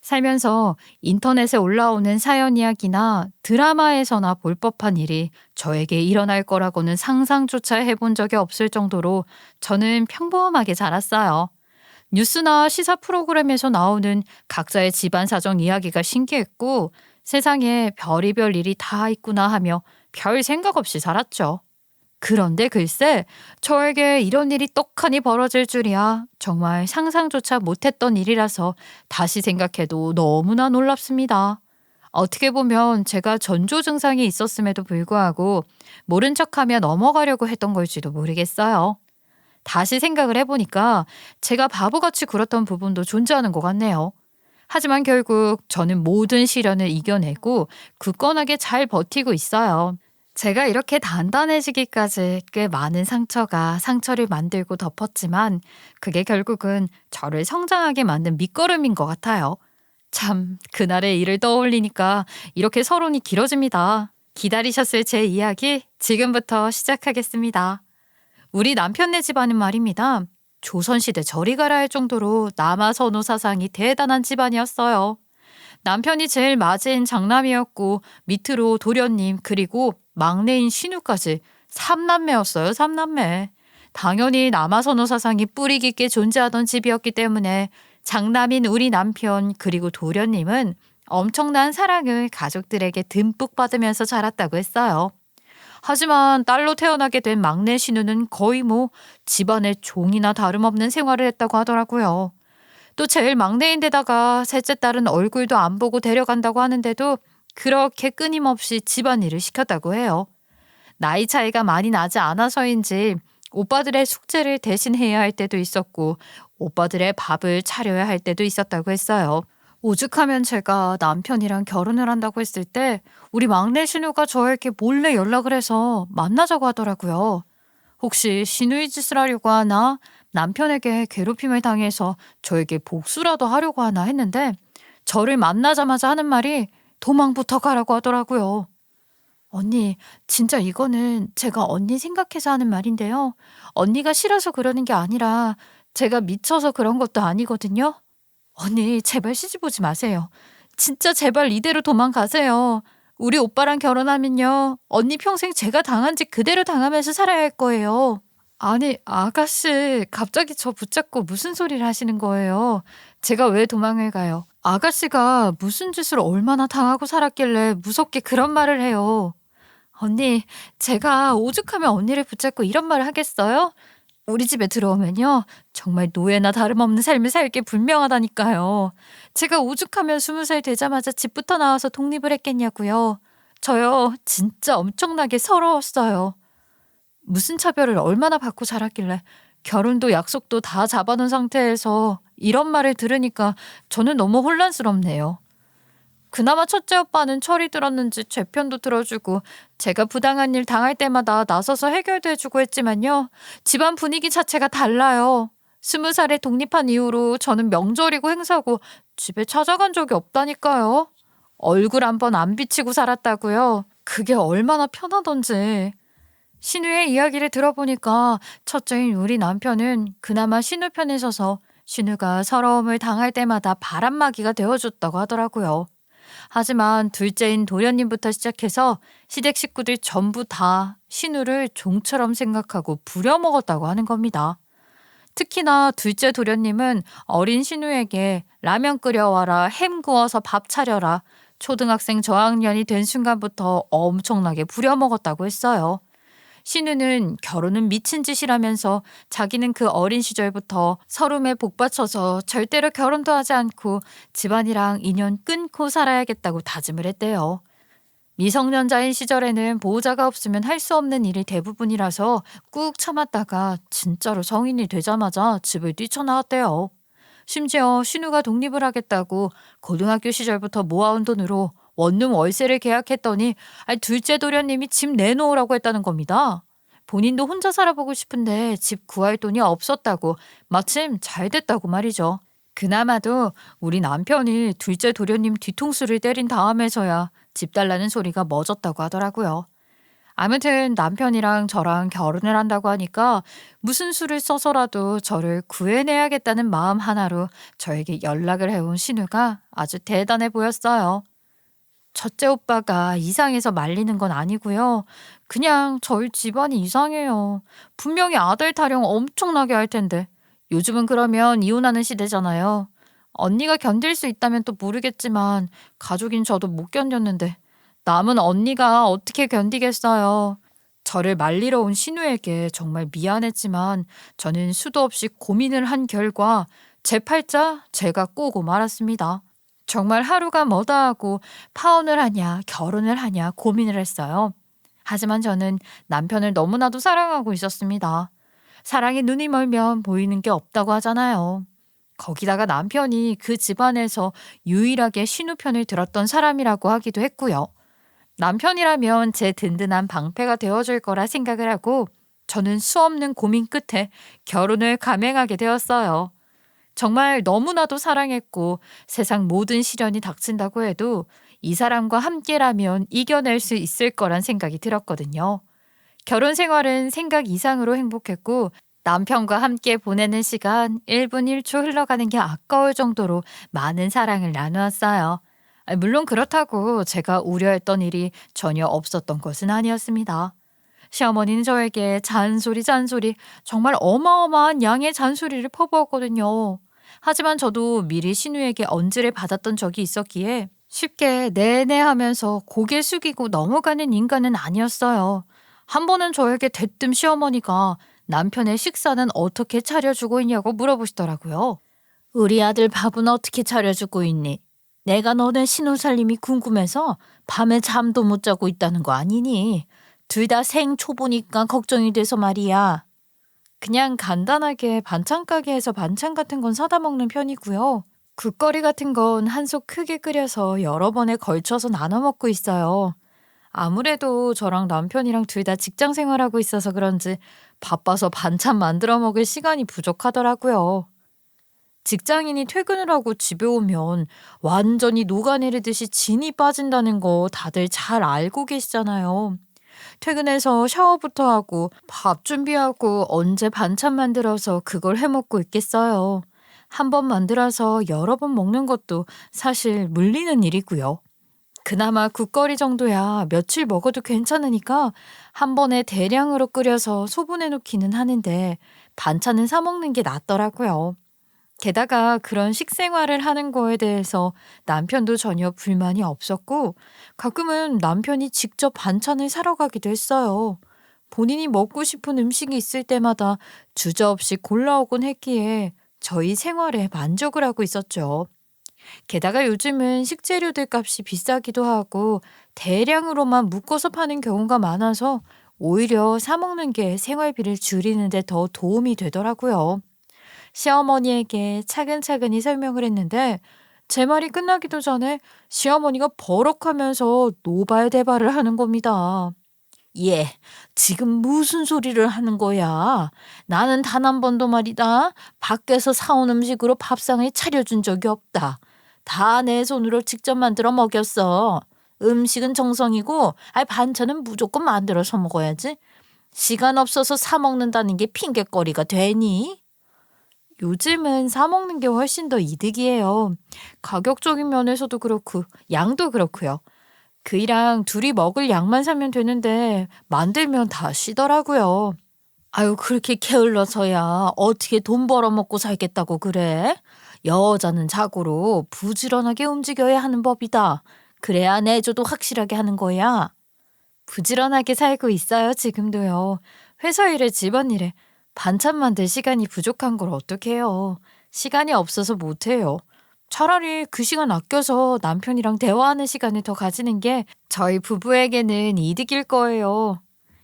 살면서 인터넷에 올라오는 사연 이야기나 드라마에서나 볼 법한 일이 저에게 일어날 거라고는 상상조차 해본 적이 없을 정도로 저는 평범하게 자랐어요. 뉴스나 시사 프로그램에서 나오는 각자의 집안 사정 이야기가 신기했고 세상에 별의별 일이 다 있구나 하며 별 생각 없이 살았죠. 그런데 글쎄, 저에게 이런 일이 떡하니 벌어질 줄이야. 정말 상상조차 못했던 일이라서 다시 생각해도 너무나 놀랍습니다. 어떻게 보면 제가 전조 증상이 있었음에도 불구하고 모른 척하며 넘어가려고 했던 걸지도 모르겠어요. 다시 생각을 해보니까 제가 바보같이 굴었던 부분도 존재하는 것 같네요. 하지만 결국 저는 모든 시련을 이겨내고 굳건하게 잘 버티고 있어요. 제가 이렇게 단단해지기까지 꽤 많은 상처가 상처를 만들고 덮었지만 그게 결국은 저를 성장하게 만든 밑거름인 것 같아요. 참, 그날의 일을 떠올리니까 이렇게 서론이 길어집니다. 기다리셨을 제 이야기 지금부터 시작하겠습니다. 우리 남편네 집안은 말입니다. 조선시대 저리 가라 할 정도로 남아선호 사상이 대단한 집안이었어요. 남편이 제일 맞이인 장남이었고 밑으로 도련님 그리고 막내인 신우까지 3남매였어요. 3남매. 당연히 남아선호 사상이 뿌리 깊게 존재하던 집이었기 때문에 장남인 우리 남편 그리고 도련님은 엄청난 사랑을 가족들에게 듬뿍 받으면서 자랐다고 했어요. 하지만 딸로 태어나게 된 막내 신우는 거의 뭐 집안의 종이나 다름없는 생활을 했다고 하더라고요. 또 제일 막내인데다가 셋째 딸은 얼굴도 안 보고 데려간다고 하는데도 그렇게 끊임없이 집안일을 시켰다고 해요. 나이 차이가 많이 나지 않아서인지 오빠들의 숙제를 대신 해야 할 때도 있었고 오빠들의 밥을 차려야 할 때도 있었다고 했어요. 오죽하면 제가 남편이랑 결혼을 한다고 했을 때 우리 막내 신우가 저에게 몰래 연락을 해서 만나자고 하더라고요. 혹시 신우이 짓을 하려고 하나? 남편에게 괴롭힘을 당해서 저에게 복수라도 하려고 하나 했는데 저를 만나자마자 하는 말이 도망부터 가라고 하더라고요. 언니, 진짜 이거는 제가 언니 생각해서 하는 말인데요. 언니가 싫어서 그러는 게 아니라 제가 미쳐서 그런 것도 아니거든요. 언니, 제발 시집 오지 마세요. 진짜 제발 이대로 도망가세요. 우리 오빠랑 결혼하면요. 언니 평생 제가 당한 짓 그대로 당하면서 살아야 할 거예요. 아니, 아가씨, 갑자기 저 붙잡고 무슨 소리를 하시는 거예요? 제가 왜 도망을 가요? 아가씨가 무슨 짓을 얼마나 당하고 살았길래 무섭게 그런 말을 해요. 언니, 제가 오죽하면 언니를 붙잡고 이런 말을 하겠어요? 우리 집에 들어오면요. 정말 노예나 다름없는 삶을 살게 분명하다니까요. 제가 오죽하면 20살 되자마자 집부터 나와서 독립을 했겠냐고요. 저요, 진짜 엄청나게 서러웠어요. 무슨 차별을 얼마나 받고 자랐길래 결혼도 약속도 다 잡아놓은 상태에서 이런 말을 들으니까 저는 너무 혼란스럽네요. 그나마 첫째 오빠는 철이 들었는지 제 편도 들어주고 제가 부당한 일 당할 때마다 나서서 해결도 해주고 했지만요. 집안 분위기 자체가 달라요. 20살에 독립한 이후로 저는 명절이고 행사고 집에 찾아간 적이 없다니까요. 얼굴 한 번 안 비치고 살았다고요. 그게 얼마나 편하던지. 신우의 이야기를 들어보니까 첫째인 우리 남편은 그나마 신우 편에 서서 신우가 서러움을 당할 때마다 바람막이가 되어줬다고 하더라고요. 하지만 둘째인 도련님부터 시작해서 시댁 식구들 전부 다 신우를 종처럼 생각하고 부려먹었다고 하는 겁니다. 특히나 둘째 도련님은 어린 신우에게 라면 끓여와라, 햄 구워서 밥 차려라, 초등학생 저학년이 된 순간부터 엄청나게 부려먹었다고 했어요. 신우는 결혼은 미친 짓이라면서 자기는 그 어린 시절부터 서름에 복받쳐서 절대로 결혼도 하지 않고 집안이랑 인연 끊고 살아야겠다고 다짐을 했대요. 미성년자인 시절에는 보호자가 없으면 할 수 없는 일이 대부분이라서 꾹 참았다가 진짜로 성인이 되자마자 집을 뛰쳐나왔대요. 심지어 신우가 독립을 하겠다고 고등학교 시절부터 모아온 돈으로 원룸 월세를 계약했더니 둘째 도련님이 집 내놓으라고 했다는 겁니다. 본인도 혼자 살아보고 싶은데 집 구할 돈이 없었다고 마침 잘 됐다고 말이죠. 그나마도 우리 남편이 둘째 도련님 뒤통수를 때린 다음에서야 집 달라는 소리가 멎었다고 하더라고요. 아무튼 남편이랑 저랑 결혼을 한다고 하니까 무슨 수를 써서라도 저를 구해내야겠다는 마음 하나로 저에게 연락을 해온 신우가 아주 대단해 보였어요. 첫째 오빠가 이상해서 말리는 건 아니고요. 그냥 저희 집안이 이상해요. 분명히 아들 타령 엄청나게 할 텐데. 요즘은 그러면 이혼하는 시대잖아요. 언니가 견딜 수 있다면 또 모르겠지만 가족인 저도 못 견뎠는데 남은 언니가 어떻게 견디겠어요. 저를 말리러 온 신우에게 정말 미안했지만 저는 수도 없이 고민을 한 결과 제 팔자 제가 꼬고 말았습니다. 정말 하루가 뭐다 하고 파혼을 하냐 결혼을 하냐 고민을 했어요. 하지만 저는 남편을 너무나도 사랑하고 있었습니다. 사랑에 눈이 멀면 보이는 게 없다고 하잖아요. 거기다가 남편이 그 집안에서 유일하게 신우 편을 들었던 사람이라고 하기도 했고요. 남편이라면 제 든든한 방패가 되어줄 거라 생각을 하고 저는 수없는 고민 끝에 결혼을 감행하게 되었어요. 정말 너무나도 사랑했고 세상 모든 시련이 닥친다고 해도 이 사람과 함께라면 이겨낼 수 있을 거란 생각이 들었거든요. 결혼 생활은 생각 이상으로 행복했고 남편과 함께 보내는 시간 1분 1초 흘러가는 게 아까울 정도로 많은 사랑을 나누었어요. 물론 그렇다고 제가 우려했던 일이 전혀 없었던 것은 아니었습니다. 시어머니는 저에게 잔소리 정말 어마어마한 양의 잔소리를 퍼부었거든요. 하지만 저도 미리 신우에게 언지를 받았던 적이 있었기에 쉽게 네네 하면서 고개 숙이고 넘어가는 인간은 아니었어요. 한 번은 저에게 대뜸 시어머니가 남편의 식사는 어떻게 차려주고 있냐고 물어보시더라고요. 우리 아들 밥은 어떻게 차려주고 있니? 내가 너네 신우 살림이 궁금해서 밤에 잠도 못 자고 있다는 거 아니니? 둘 다 생초보니까 걱정이 돼서 말이야. 그냥 간단하게 반찬 가게에서 반찬 같은 건 사다 먹는 편이고요. 국거리 같은 건 한 솥 크게 끓여서 여러 번에 걸쳐서 나눠 먹고 있어요. 아무래도 저랑 남편이랑 둘 다 직장 생활하고 있어서 그런지 바빠서 반찬 만들어 먹을 시간이 부족하더라고요. 직장인이 퇴근을 하고 집에 오면 완전히 녹아내리듯이 진이 빠진다는 거 다들 잘 알고 계시잖아요. 퇴근해서 샤워부터 하고 밥 준비하고 언제 반찬 만들어서 그걸 해먹고 있겠어요. 한 번 만들어서 여러 번 먹는 것도 사실 물리는 일이고요. 그나마 국거리 정도야 며칠 먹어도 괜찮으니까 한 번에 대량으로 끓여서 소분해 놓기는 하는데 반찬은 사 먹는 게 낫더라고요. 게다가 그런 식생활을 하는 거에 대해서 남편도 전혀 불만이 없었고 가끔은 남편이 직접 반찬을 사러 가기도 했어요. 본인이 먹고 싶은 음식이 있을 때마다 주저없이 골라오곤 했기에 저희 생활에 만족을 하고 있었죠. 게다가 요즘은 식재료들 값이 비싸기도 하고 대량으로만 묶어서 파는 경우가 많아서 오히려 사 먹는 게 생활비를 줄이는 데 더 도움이 되더라고요. 시어머니에게 차근차근히 설명을 했는데 제 말이 끝나기도 전에 시어머니가 버럭하면서 노발대발을 하는 겁니다. 얘, 지금 무슨 소리를 하는 거야? 나는 단 한 번도 말이다. 밖에서 사온 음식으로 밥상을 차려준 적이 없다. 다 내 손으로 직접 만들어 먹였어. 음식은 정성이고, 반찬은 무조건 만들어서 먹어야지. 시간 없어서 사 먹는다는 게 핑곗거리가 되니? 요즘은 사 먹는 게 훨씬 더 이득이에요. 가격적인 면에서도 그렇고 양도 그렇고요. 그이랑 둘이 먹을 양만 사면 되는데 만들면 다 쉬더라고요. 아유 그렇게 게을러서야 어떻게 돈 벌어 먹고 살겠다고 그래? 여자는 자고로 부지런하게 움직여야 하는 법이다. 그래야 내조도 확실하게 하는 거야. 부지런하게 살고 있어요 지금도요. 회사 일에 집안일에 반찬 만들 시간이 부족한 걸 어떡해요. 시간이 없어서 못해요. 차라리 그 시간 아껴서 남편이랑 대화하는 시간을 더 가지는 게 저희 부부에게는 이득일 거예요.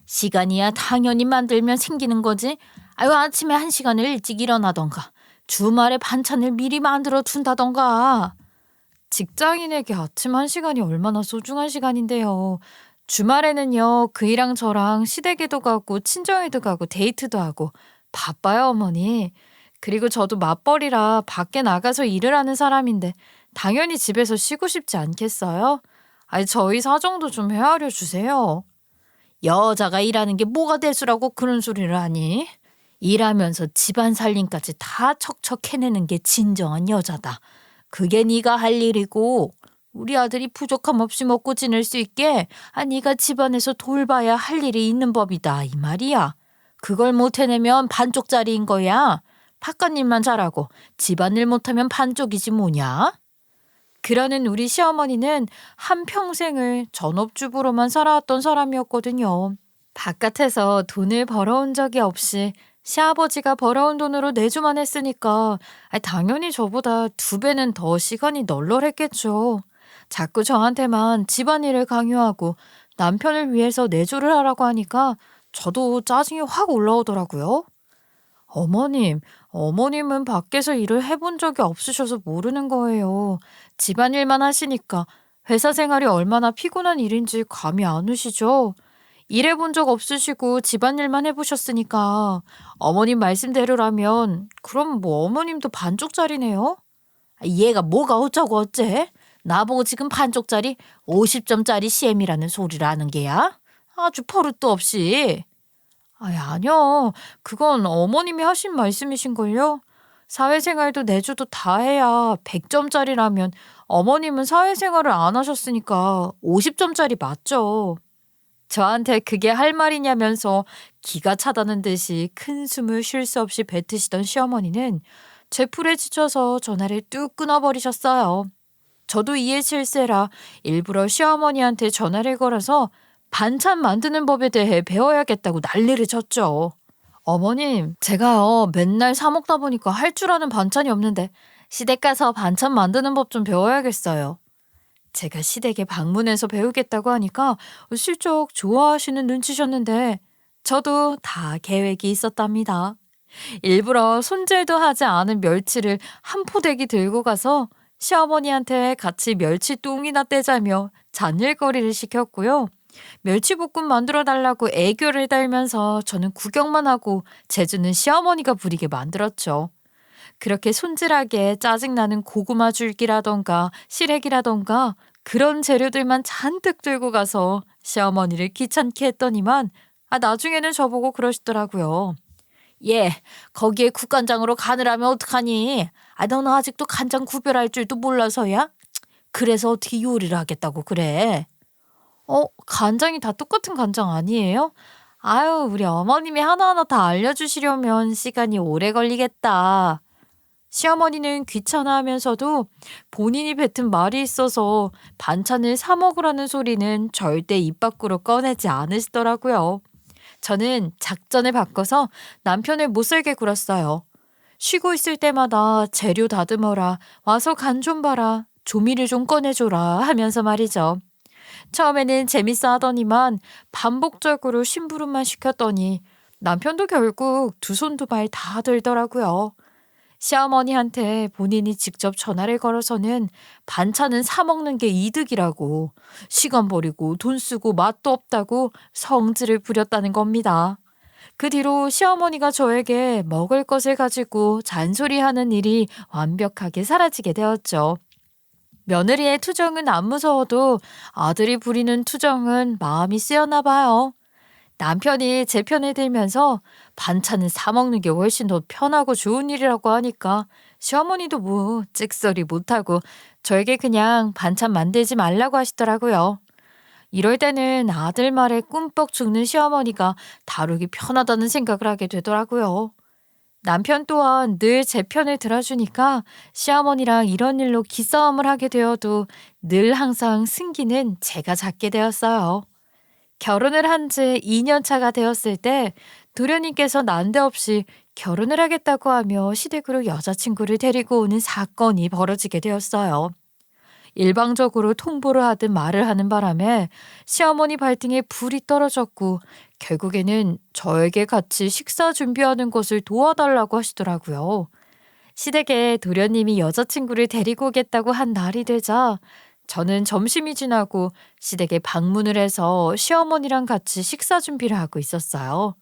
시간이야 당연히 만들면 생기는 거지. 아유 아침에 1시간을 일찍 일어나던가 주말에 반찬을 미리 만들어 둔다던가. 직장인에게 아침 1시간이 얼마나 소중한 시간인데요. 주말에는요 그이랑 저랑 시댁에도 가고 친정에도 가고 데이트도 하고 바빠요 어머니. 그리고 저도 맞벌이라 밖에 나가서 일을 하는 사람인데 당연히 집에서 쉬고 싶지 않겠어요? 아니 저희 사정도 좀 헤아려 주세요. 여자가 일하는 게 뭐가 대수라고 그런 소리를 하니? 일하면서 집안 살림까지 다 척척 해내는 게 진정한 여자다. 그게 네가 할 일이고 우리 아들이 부족함 없이 먹고 지낼 수 있게 네가 집안에서 돌봐야 할 일이 있는 법이다 이 말이야. 그걸 못 해내면 반쪽짜리인 거야. 바깥 일만 잘하고 집안일 못하면 반쪽이지 뭐냐? 그러는 우리 시어머니는 한평생을 전업주부로만 살아왔던 사람이었거든요. 바깥에서 돈을 벌어온 적이 없이 시아버지가 벌어온 돈으로 내주만 했으니까 당연히 저보다 2배는 더 시간이 널널했겠죠. 자꾸 저한테만 집안일을 강요하고 남편을 위해서 내조를 하라고 하니까 저도 짜증이 확 올라오더라고요. 어머님은 밖에서 일을 해본 적이 없으셔서 모르는 거예요. 집안일만 하시니까 회사 생활이 얼마나 피곤한 일인지 감이 안 오시죠? 일해본 적 없으시고 집안일만 해보셨으니까 어머님 말씀대로라면 그럼 뭐 어머님도 반쪽짜리네요? 얘가 뭐가 어쩌고 어째? 나보고 지금 반쪽짜리 50점짜리 CM이라는 소리를 하는 게야? 아주 버릇도 없이. 아니요. 그건 어머님이 하신 말씀이신걸요? 사회생활도 내주도 다 해야 100점짜리라면 어머님은 사회생활을 안 하셨으니까 50점짜리 맞죠. 저한테 그게 할 말이냐면서 기가 차다는 듯이 큰 숨을 쉴 수 없이 뱉으시던 시어머니는 제 풀에 지쳐서 전화를 뚝 끊어버리셨어요. 저도 이해 실세라 일부러 시어머니한테 전화를 걸어서 반찬 만드는 법에 대해 배워야겠다고 난리를 쳤죠. 어머님, 제가요 맨날 사 먹다 보니까 할 줄 아는 반찬이 없는데 시댁 가서 반찬 만드는 법 좀 배워야겠어요. 제가 시댁에 방문해서 배우겠다고 하니까 실적 좋아하시는 눈치셨는데 저도 다 계획이 있었답니다. 일부러 손질도 하지 않은 멸치를 한 포대기 들고 가서 시어머니한테 같이 멸치 똥이나 떼자며 잔일거리를 시켰고요. 멸치볶음 만들어 달라고 애교를 달면서 저는 구경만 하고 재주는 시어머니가 부리게 만들었죠. 그렇게 손질하게 짜증나는 고구마 줄기라던가 시래기라던가 그런 재료들만 잔뜩 들고 가서 시어머니를 귀찮게 했더니만 나중에는 저보고 그러시더라고요. 얘, 거기에 국간장으로 간을 하면 어떡하니? 너는 아직도 간장 구별할 줄도 몰라서야? 그래서 어떻게 요리를 하겠다고 그래? 간장이 다 똑같은 간장 아니에요? 아유, 우리 어머님이 하나하나 다 알려주시려면 시간이 오래 걸리겠다. 시어머니는 귀찮아하면서도 본인이 뱉은 말이 있어서 반찬을 사 먹으라는 소리는 절대 입 밖으로 꺼내지 않으시더라고요. 저는 작전을 바꿔서 남편을 못살게 굴었어요. 쉬고 있을 때마다 재료 다듬어라, 와서 간 좀 봐라, 조미료 좀 꺼내줘라 하면서 말이죠. 처음에는 재밌어 하더니만 반복적으로 심부름만 시켰더니 남편도 결국 2손 2발 다 들더라고요. 시어머니한테 본인이 직접 전화를 걸어서는 반찬은 사 먹는 게 이득이라고 시간 버리고 돈 쓰고 맛도 없다고 성질을 부렸다는 겁니다. 그 뒤로 시어머니가 저에게 먹을 것을 가지고 잔소리하는 일이 완벽하게 사라지게 되었죠. 며느리의 투정은 안 무서워도 아들이 부리는 투정은 마음이 쓰였나 봐요. 남편이 제 편을 들면서 반찬은 사 먹는 게 훨씬 더 편하고 좋은 일이라고 하니까 시어머니도 뭐 찍소리 못하고 저에게 그냥 반찬 만들지 말라고 하시더라고요. 이럴 때는 아들 말에 꿈뻑 죽는 시어머니가 다루기 편하다는 생각을 하게 되더라고요. 남편 또한 늘 제 편을 들어주니까 시어머니랑 이런 일로 기싸움을 하게 되어도 늘 항상 승기는 제가 잡게 되었어요. 결혼을 한 지 2년 차가 되었을 때 도련님께서 난데없이 결혼을 하겠다고 하며 시댁으로 여자친구를 데리고 오는 사건이 벌어지게 되었어요. 일방적으로 통보를 하든 말을 하는 바람에 시어머니 발등에 불이 떨어졌고 결국에는 저에게 같이 식사 준비하는 것을 도와달라고 하시더라고요. 시댁에 도련님이 여자친구를 데리고 오겠다고 한 날이 되자 저는 점심이 지나고 시댁에 방문을 해서 시어머니랑 같이 식사 준비를 하고 있었어요.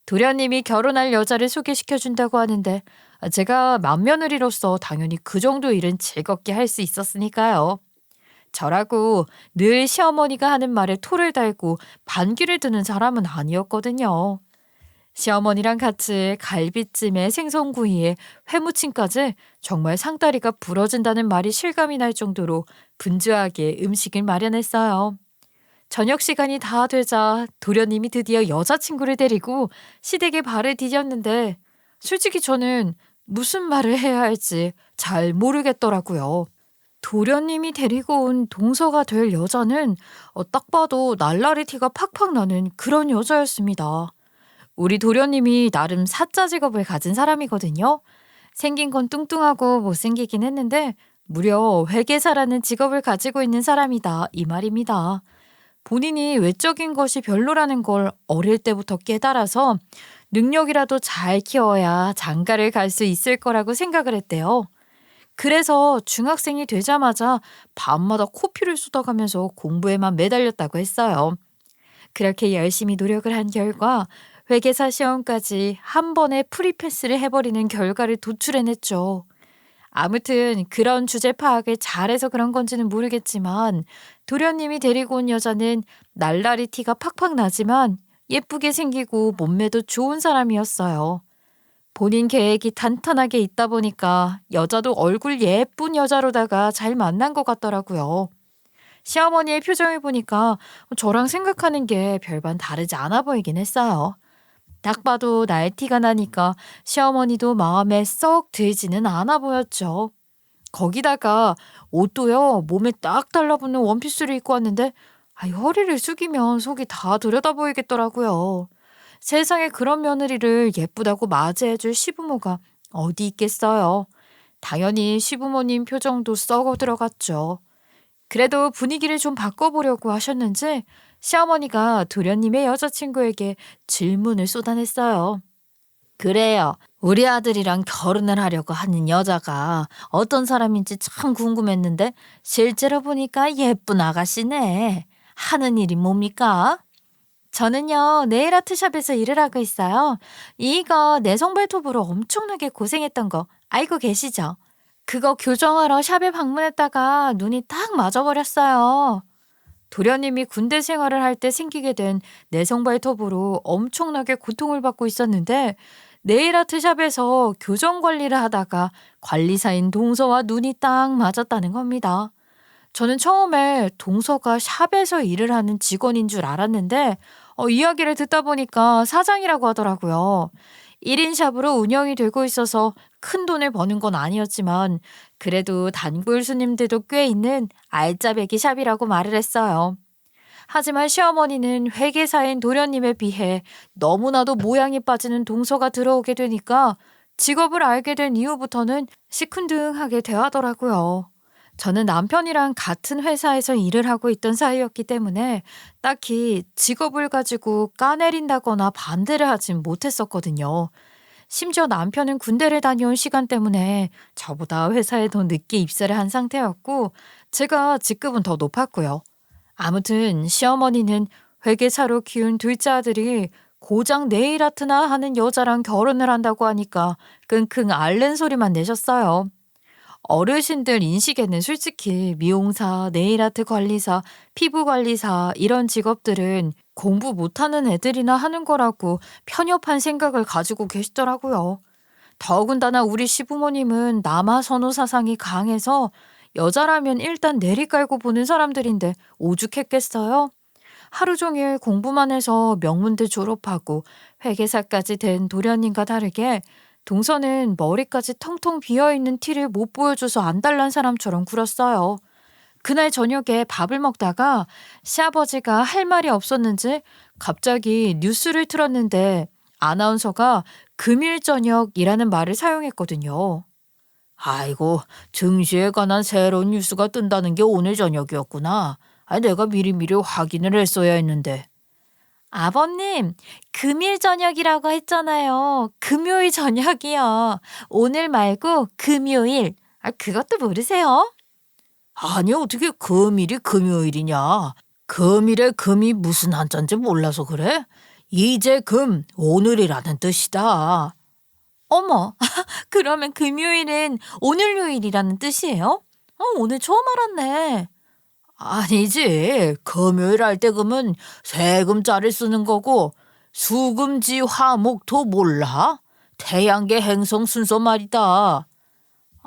도련님이 결혼할 여자를 소개시켜준다고 하는데 제가 맏며느리로서 당연히 그 정도 일은 즐겁게 할 수 있었으니까요. 저라고 늘 시어머니가 하는 말에 토를 달고 반기를 드는 사람은 아니었거든요. 시어머니랑 같이 갈비찜에 생선구이에 회무침까지 정말 상다리가 부러진다는 말이 실감이 날 정도로 분주하게 음식을 마련했어요. 저녁 시간이 다 되자 도련님이 드디어 여자친구를 데리고 시댁에 발을 디뎠는데 솔직히 저는 무슨 말을 해야 할지 잘 모르겠더라고요. 도련님이 데리고 온 동서가 될 여자는 딱 봐도 날라리 티가 팍팍 나는 그런 여자였습니다. 우리 도련님이 나름 사자 직업을 가진 사람이거든요. 생긴 건 뚱뚱하고 못생기긴 했는데 무려 회계사라는 직업을 가지고 있는 사람이다 이 말입니다. 본인이 외적인 것이 별로라는 걸 어릴 때부터 깨달아서 능력이라도 잘 키워야 장가를 갈 수 있을 거라고 생각을 했대요. 그래서 중학생이 되자마자 밤마다 코피를 쏟아가면서 공부에만 매달렸다고 했어요. 그렇게 열심히 노력을 한 결과 회계사 시험까지 한 번에 프리패스를 해버리는 결과를 도출해냈죠. 아무튼 그런 주제 파악을 잘해서 그런 건지는 모르겠지만 도련님이 데리고 온 여자는 날라리 티가 팍팍 나지만 예쁘게 생기고 몸매도 좋은 사람이었어요. 본인 계획이 탄탄하게 있다 보니까 여자도 얼굴 예쁜 여자로다가 잘 만난 것 같더라고요. 시어머니의 표정을 보니까 저랑 생각하는 게 별반 다르지 않아 보이긴 했어요. 딱 봐도 날티가 나니까 시어머니도 마음에 썩 들지는 않아 보였죠. 거기다가 옷도요 몸에 딱 달라붙는 원피스를 입고 왔는데 허리를 숙이면 속이 다 들여다 보이겠더라고요. 세상에 그런 며느리를 예쁘다고 맞이해줄 시부모가 어디 있겠어요. 당연히 시부모님 표정도 썩어 들어갔죠. 그래도 분위기를 좀 바꿔보려고 하셨는지 시어머니가 도련님의 여자친구에게 질문을 쏟아냈어요. 그래요. 우리 아들이랑 결혼을 하려고 하는 여자가 어떤 사람인지 참 궁금했는데 실제로 보니까 예쁜 아가씨네. 하는 일이 뭡니까? 저는요, 네일 아트샵에서 일을 하고 있어요. 이거 내성 발톱으로 엄청나게 고생했던 거 알고 계시죠? 그거 교정하러 샵에 방문했다가 눈이 딱 맞아버렸어요. 도련님이 군대 생활을 할 때 생기게 된 내성 발톱으로 엄청나게 고통을 받고 있었는데 네일 아트샵에서 교정 관리를 하다가 관리사인 동서와 눈이 딱 맞았다는 겁니다. 저는 처음에 동서가 샵에서 일을 하는 직원인 줄 알았는데 이야기를 듣다 보니까 사장이라고 하더라고요. 1인 샵으로 운영이 되고 있어서 큰 돈을 버는 건 아니었지만 그래도 단골 손님들도 꽤 있는 알짜배기 샵이라고 말을 했어요. 하지만 시어머니는 회계사인 도련님에 비해 너무나도 모양이 빠지는 동서가 들어오게 되니까 직업을 알게 된 이후부터는 시큰둥하게 대하더라고요. 저는 남편이랑 같은 회사에서 일을 하고 있던 사이였기 때문에 딱히 직업을 가지고 까내린다거나 반대를 하진 못했었거든요. 심지어 남편은 군대를 다녀온 시간 때문에 저보다 회사에 더 늦게 입사를 한 상태였고 제가 직급은 더 높았고요. 아무튼 시어머니는 회계사로 키운 둘째 아들이 고장 네일 아트나 하는 여자랑 결혼을 한다고 하니까 끙끙 앓는 소리만 내셨어요. 어르신들 인식에는 솔직히 미용사, 네일아트 관리사, 피부관리사 이런 직업들은 공부 못하는 애들이나 하는 거라고 편협한 생각을 가지고 계시더라고요. 더군다나 우리 시부모님은 남아 선호 사상이 강해서 여자라면 일단 내리깔고 보는 사람들인데 오죽했겠어요? 하루 종일 공부만 해서 명문대 졸업하고 회계사까지 된 도련님과 다르게 동서는 머리까지 텅텅 비어있는 티를 못 보여줘서 안달난 사람처럼 굴었어요. 그날 저녁에 밥을 먹다가 시아버지가 할 말이 없었는지 갑자기 뉴스를 틀었는데 아나운서가 금일 저녁이라는 말을 사용했거든요. 아이고, 증시에 관한 새로운 뉴스가 뜬다는 게 오늘 저녁이었구나. 내가 미리미리 확인을 했어야 했는데. 아버님, 금일 저녁이라고 했잖아요. 금요일 저녁이요. 오늘 말고 금요일. 그것도 모르세요? 아니, 어떻게 금일이 금요일이냐. 금일에 금이 무슨 한자인지 몰라서 그래? 이제 금, 오늘이라는 뜻이다. 어머, 그러면 금요일은 오늘 요일이라는 뜻이에요? 오늘 처음 알았네. 아니지. 금요일 할 때 금은 세금자리 쓰는 거고 수금지 화목토 몰라? 태양계 행성 순서 말이다.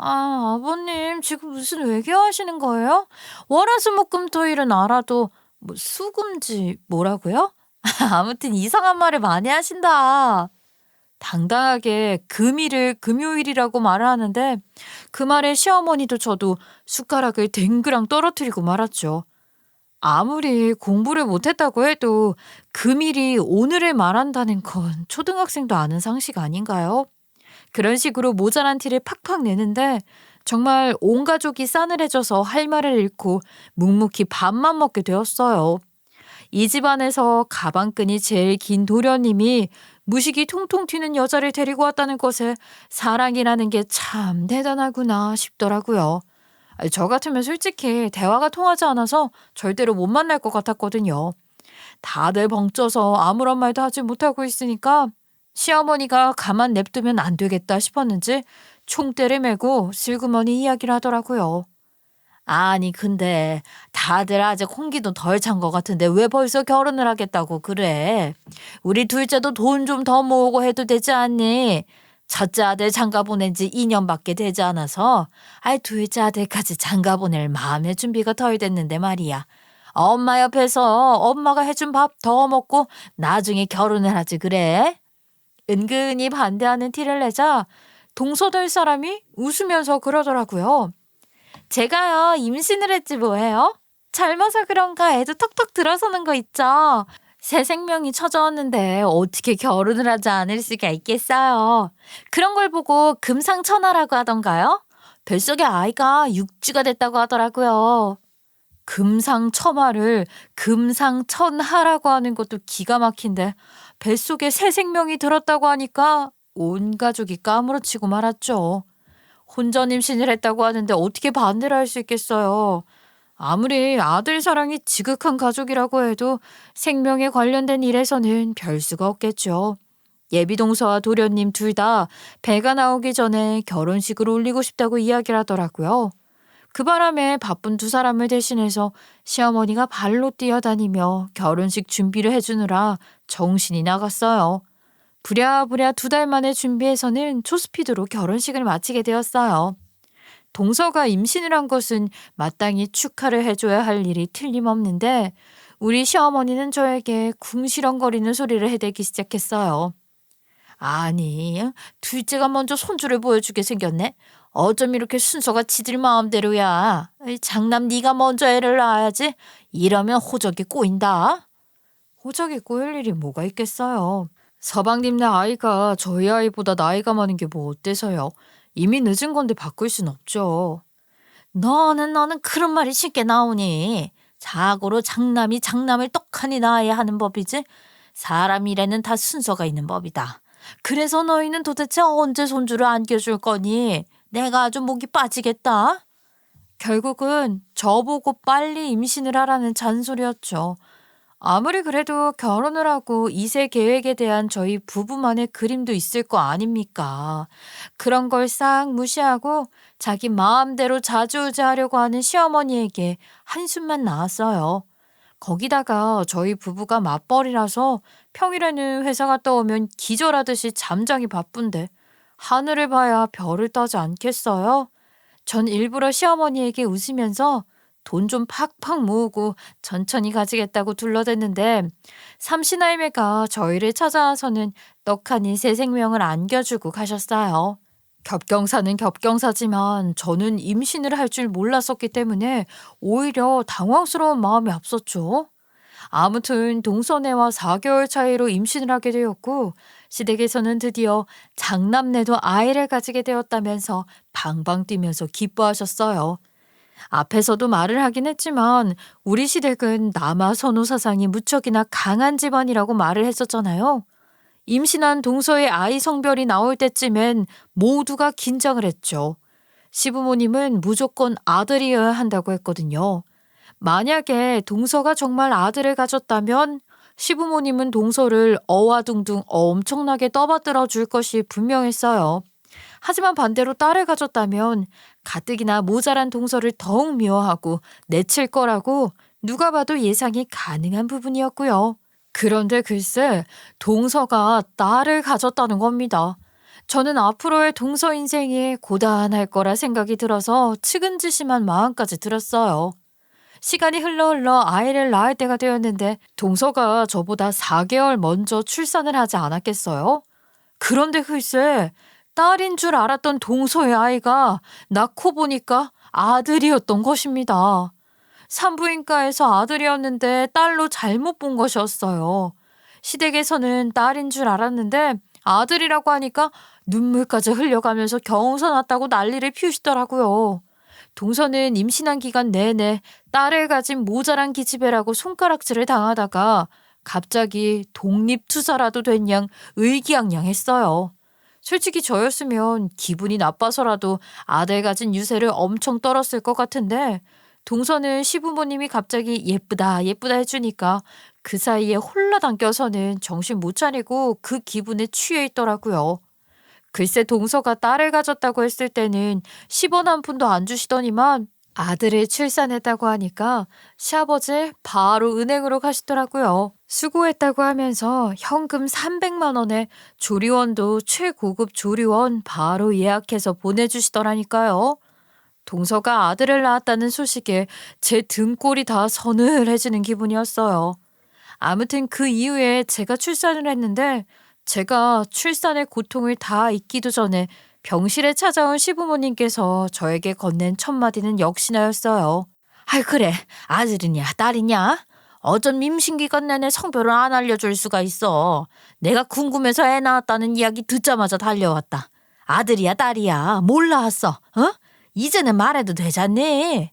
아, 아버님, 지금 무슨 외교하시는 거예요? 월화수목금토일은 알아도 뭐 수금지 뭐라고요? 아무튼 이상한 말을 많이 하신다. 당당하게 금일을 금요일이라고 말을 하는데 그 말에 시어머니도 저도 숟가락을 댕그랑 떨어뜨리고 말았죠. 아무리 공부를 못했다고 해도 금일이 오늘을 말한다는 건 초등학생도 아는 상식 아닌가요? 그런 식으로 모자란 티를 팍팍 내는데 정말 온 가족이 싸늘해져서 할 말을 잃고 묵묵히 밥만 먹게 되었어요. 이 집안에서 가방끈이 제일 긴 도련님이 무식이 통통 튀는 여자를 데리고 왔다는 것에 사랑이라는 게 참 대단하구나 싶더라고요. 저 같으면 솔직히 대화가 통하지 않아서 절대로 못 만날 것 같았거든요. 다들 벙쪄서 아무런 말도 하지 못하고 있으니까 시어머니가 가만 냅두면 안 되겠다 싶었는지 총대를 메고 슬그머니 이야기를 하더라고요. 아니 근데 다들 아직 홍기도 덜 찬 것 같은데 왜 벌써 결혼을 하겠다고 그래? 우리 둘째도 돈 좀 더 모으고 해도 되지 않니? 첫째 아들 장가 보낸 지 2년밖에 되지 않아서 둘째 아들까지 장가 보낼 마음의 준비가 덜 됐는데 말이야. 엄마 옆에서 엄마가 해준 밥 더 먹고 나중에 결혼을 하지 그래? 은근히 반대하는 티를 내자 동서될 사람이 웃으면서 그러더라고요. 제가요, 임신을 했지 뭐예요? 젊어서 그런가 애도 턱턱 들어서는 거 있죠. 새 생명이 쳐져왔는데 어떻게 결혼을 하지 않을 수가 있겠어요. 그런 걸 보고 금상첨화라고 하던가요? 뱃속에 아이가 육쥐가 됐다고 하더라고요. 금상첨화를 금상천하라고 하는 것도 기가 막힌데 뱃속에 새 생명이 들었다고 하니까 온 가족이 까무러치고 말았죠. 혼전 임신을 했다고 하는데 어떻게 반대를 할 수 있겠어요. 아무리 아들 사랑이 지극한 가족이라고 해도 생명에 관련된 일에서는 별 수가 없겠죠. 예비동서와 도련님 둘 다 배가 나오기 전에 결혼식을 올리고 싶다고 이야기를 하더라고요. 그 바람에 바쁜 두 사람을 대신해서 시어머니가 발로 뛰어다니며 결혼식 준비를 해주느라 정신이 나갔어요. 부랴부랴 2달 만에 준비해서는 초스피드로 결혼식을 마치게 되었어요. 동서가 임신을 한 것은 마땅히 축하를 해줘야 할 일이 틀림없는데 우리 시어머니는 저에게 궁시렁거리는 소리를 해대기 시작했어요. 아니, 둘째가 먼저 손주를 보여주게 생겼네. 어쩜 이렇게 순서가 지들 마음대로야. 장남 네가 먼저 애를 낳아야지. 이러면 호적이 꼬인다. 호적이 꼬일 일이 뭐가 있겠어요. 서방님네 아이가 저희 아이보다 나이가 많은 게 뭐 어때서요. 이미 늦은 건데 바꿀 순 없죠. 너는 그런 말이 쉽게 나오니. 자고로 장남이 장남을 떡하니 낳아야 하는 법이지. 사람 일에는 다 순서가 있는 법이다. 그래서 너희는 도대체 언제 손주를 안겨줄 거니? 내가 아주 목이 빠지겠다. 결국은 저보고 빨리 임신을 하라는 잔소리였죠. 아무리 그래도 결혼을 하고 2세 계획에 대한 저희 부부만의 그림도 있을 거 아닙니까? 그런 걸 싹 무시하고 자기 마음대로 좌지우지하려고 하는 시어머니에게 한숨만 나왔어요. 거기다가 저희 부부가 맞벌이라서 평일에는 회사 갔다 오면 기절하듯이 잠자기 바쁜데 하늘을 봐야 별을 따지 않겠어요? 전 일부러 시어머니에게 웃으면서 돈 좀 팍팍 모으고 천천히 가지겠다고 둘러댔는데 삼신할매가 저희를 찾아와서는 떡하니 새 생명을 안겨주고 가셨어요. 겹경사는 겹경사지만 저는 임신을 할 줄 몰랐었기 때문에 오히려 당황스러운 마음이 앞섰죠. 아무튼 동서네와 4개월 차이로 임신을 하게 되었고 시댁에서는 드디어 장남네도 아이를 가지게 되었다면서 방방 뛰면서 기뻐하셨어요. 앞에서도 말을 하긴 했지만 우리 시댁은 남아 선호 사상이 무척이나 강한 집안이라고 말을 했었잖아요. 임신한 동서의 아이 성별이 나올 때쯤엔 모두가 긴장을 했죠. 시부모님은 무조건 아들이어야 한다고 했거든요. 만약에 동서가 정말 아들을 가졌다면 시부모님은 동서를 어와둥둥 엄청나게 떠받들어 줄 것이 분명했어요. 하지만 반대로 딸을 가졌다면 가뜩이나 모자란 동서를 더욱 미워하고 내칠 거라고 누가 봐도 예상이 가능한 부분이었고요. 그런데 글쎄 동서가 딸을 가졌다는 겁니다. 저는 앞으로의 동서 인생이 고단할 거라 생각이 들어서 측은지심한 마음까지 들었어요. 시간이 흘러 아이를 낳을 때가 되었는데 동서가 저보다 4개월 먼저 출산을 하지 않았겠어요? 그런데 글쎄 딸인 줄 알았던 동서의 아이가 낳고 보니까 아들이었던 것입니다. 산부인과에서 아들이었는데 딸로 잘못 본 것이었어요. 시댁에서는 딸인 줄 알았는데 아들이라고 하니까 눈물까지 흘려가면서 경서 났다고 난리를 피우시더라고요. 동서는 임신한 기간 내내 딸을 가진 모자란 기집애라고 손가락질을 당하다가 갑자기 독립투사라도 된 양 의기양양했어요. 솔직히 저였으면 기분이 나빠서라도 아들 가진 유세를 엄청 떨었을 것 같은데 동서는 시부모님이 갑자기 예쁘다 예쁘다 해주니까 그 사이에 홀라당 껴서는 정신 못 차리고 그 기분에 취해 있더라고요. 글쎄 동서가 딸을 가졌다고 했을 때는 10원 한 푼도 안 주시더니만 아들을 출산했다고 하니까 시아버지 바로 은행으로 가시더라고요. 수고했다고 하면서 현금 300만 원에 조리원도 최고급 조리원 바로 예약해서 보내주시더라니까요. 동서가 아들을 낳았다는 소식에 제 등골이 다 서늘해지는 기분이었어요. 아무튼 그 이후에 제가 출산을 했는데 제가 출산의 고통을 다 잊기도 전에 병실에 찾아온 시부모님께서 저에게 건넨 첫 마디는 역시나였어요. 아이 그래 아들이냐 딸이냐? 어쩜 임신기간 내내 성별을 안 알려줄 수가 있어. 내가 궁금해서 애 낳았다는 이야기 듣자마자 달려왔다. 아들이야 딸이야 몰라왔어. 어? 이제는 말해도 되잖니.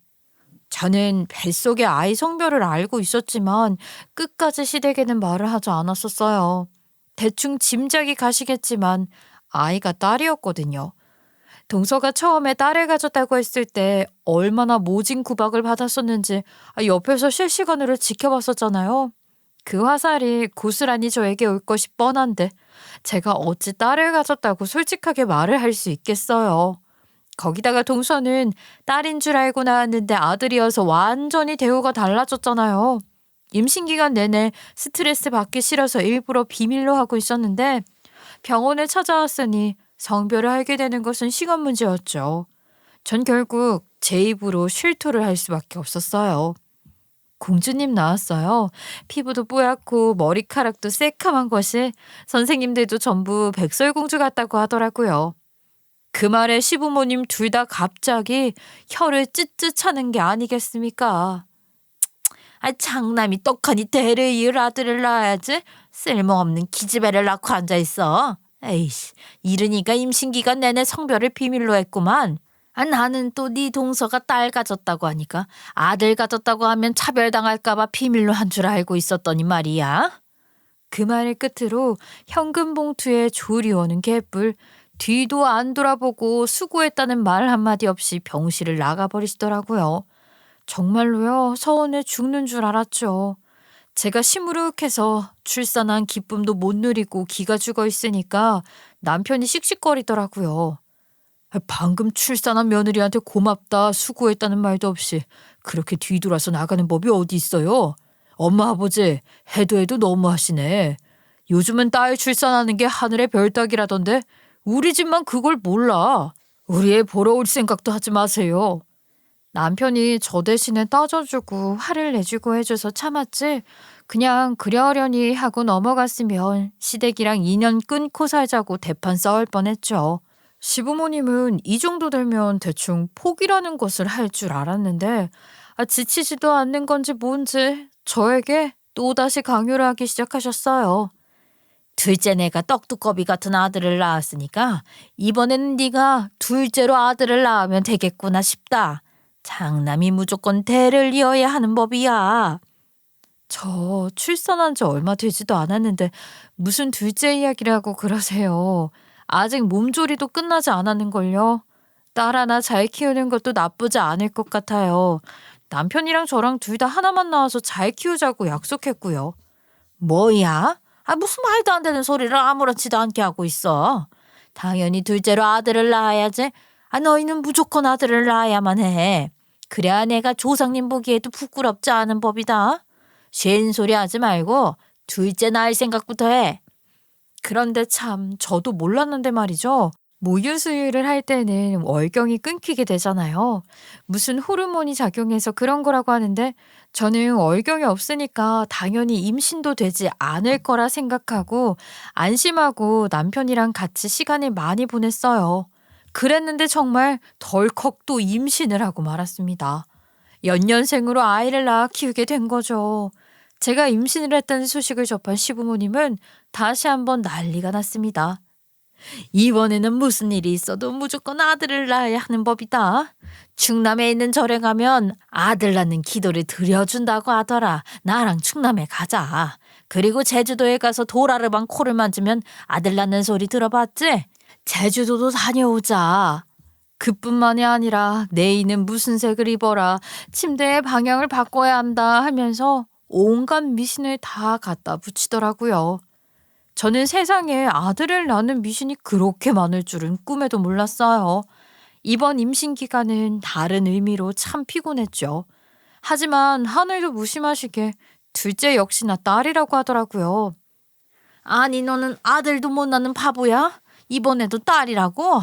저는 뱃속의 아이 성별을 알고 있었지만 끝까지 시댁에는 말을 하지 않았었어요. 대충 짐작이 가시겠지만 아이가 딸이었거든요. 동서가 처음에 딸을 가졌다고 했을 때 얼마나 모진 구박을 받았었는지 옆에서 실시간으로 지켜봤었잖아요. 그 화살이 고스란히 저에게 올 것이 뻔한데 제가 어찌 딸을 가졌다고 솔직하게 말을 할 수 있겠어요. 거기다가 동서는 딸인 줄 알고 낳았는데 아들이어서 완전히 대우가 달라졌잖아요. 임신 기간 내내 스트레스 받기 싫어서 일부러 비밀로 하고 있었는데 병원에 찾아왔으니 성별을 알게 되는 것은 시간 문제였죠. 전 결국 제 입으로 실토를 할 수밖에 없었어요. 공주님 나왔어요. 피부도 뽀얗고 머리카락도 새카만 것이 선생님들도 전부 백설공주 같다고 하더라고요. 그 말에 시부모님 둘 다 갑자기 혀를 찢찢 차는 게 아니겠습니까? 장남이 떡하니 대를 이을 아들을 낳아야지 쓸모없는 기집애를 낳고 앉아있어. 에이씨 이러니까 임신기간 내내 성별을 비밀로 했구만. 나는 또 네 동서가 딸 가졌다고 하니까 아들 가졌다고 하면 차별당할까봐 비밀로 한 줄 알고 있었더니 말이야. 그 말을 끝으로 현금 봉투에 조리원은 개뿔 뒤도 안 돌아보고 수고했다는 말 한마디 없이 병실을 나가버리시더라고요. 정말로요 서운해 죽는 줄 알았죠. 제가 시무룩해서 출산한 기쁨도 못 누리고 기가 죽어 있으니까 남편이 씩씩거리더라고요. 방금 출산한 며느리한테 고맙다 수고했다는 말도 없이 그렇게 뒤돌아서 나가는 법이 어디 있어요. 엄마 아버지 해도 너무하시네. 요즘은 딸 출산하는 게 하늘의 별 따기라던데 우리 집만 그걸 몰라. 우리 애 보러 올 생각도 하지 마세요. 남편이 저 대신에 따져주고 화를 내주고 해줘서 참았지 그냥 그러려니 하고 넘어갔으면 시댁이랑 인연 끊고 살자고 대판 싸울 뻔했죠. 시부모님은 이 정도 되면 대충 포기라는 것을 할 줄 알았는데 지치지도 않는 건지 뭔지 저에게 또다시 강요를 하기 시작하셨어요. 둘째 내가 떡두꺼비 같은 아들을 낳았으니까 이번에는 네가 둘째로 아들을 낳으면 되겠구나 싶다. 장남이 무조건 대를 이어야 하는 법이야. 저 출산한 지 얼마 되지도 않았는데 무슨 둘째 이야기를 하고 그러세요. 아직 몸조리도 끝나지 않았는걸요. 딸 하나 잘 키우는 것도 나쁘지 않을 것 같아요. 남편이랑 저랑 둘 다 하나만 낳아서 잘 키우자고 약속했고요. 뭐야? 무슨 말도 안 되는 소리를 아무렇지도 않게 하고 있어. 당연히 둘째로 아들을 낳아야지. 너희는 무조건 아들을 낳아야만 해. 그래야 내가 조상님 보기에도 부끄럽지 않은 법이다. 쉰소리 하지 말고 둘째 낳을 생각부터 해. 그런데 참 저도 몰랐는데 말이죠. 모유수유를 할 때는 월경이 끊기게 되잖아요. 무슨 호르몬이 작용해서 그런 거라고 하는데 저는 월경이 없으니까 당연히 임신도 되지 않을 거라 생각하고 안심하고 남편이랑 같이 시간을 많이 보냈어요. 그랬는데 정말 덜컥 또 임신을 하고 말았습니다. 연년생으로 아이를 낳아 키우게 된 거죠. 제가 임신을 했다는 소식을 접한 시부모님은 다시 한번 난리가 났습니다. 이번에는 무슨 일이 있어도 무조건 아들을 낳아야 하는 법이다. 충남에 있는 절에 가면 아들 낳는 기도를 드려준다고 하더라. 나랑 충남에 가자. 그리고 제주도에 가서 도라르방 코를 만지면 아들 낳는 소리 들어봤지? 제주도도 다녀오자. 그뿐만이 아니라 내일은 무슨 색을 입어라. 침대의 방향을 바꿔야 한다 하면서 온갖 미신을 다 갖다 붙이더라고요. 저는 세상에 아들을 낳는 미신이 그렇게 많을 줄은 꿈에도 몰랐어요. 이번 임신 기간은 다른 의미로 참 피곤했죠. 하지만 하늘도 무심하시게 둘째 역시나 딸이라고 하더라고요. 아니 너는 아들도 못 낳는 바보야? 이번에도 딸이라고?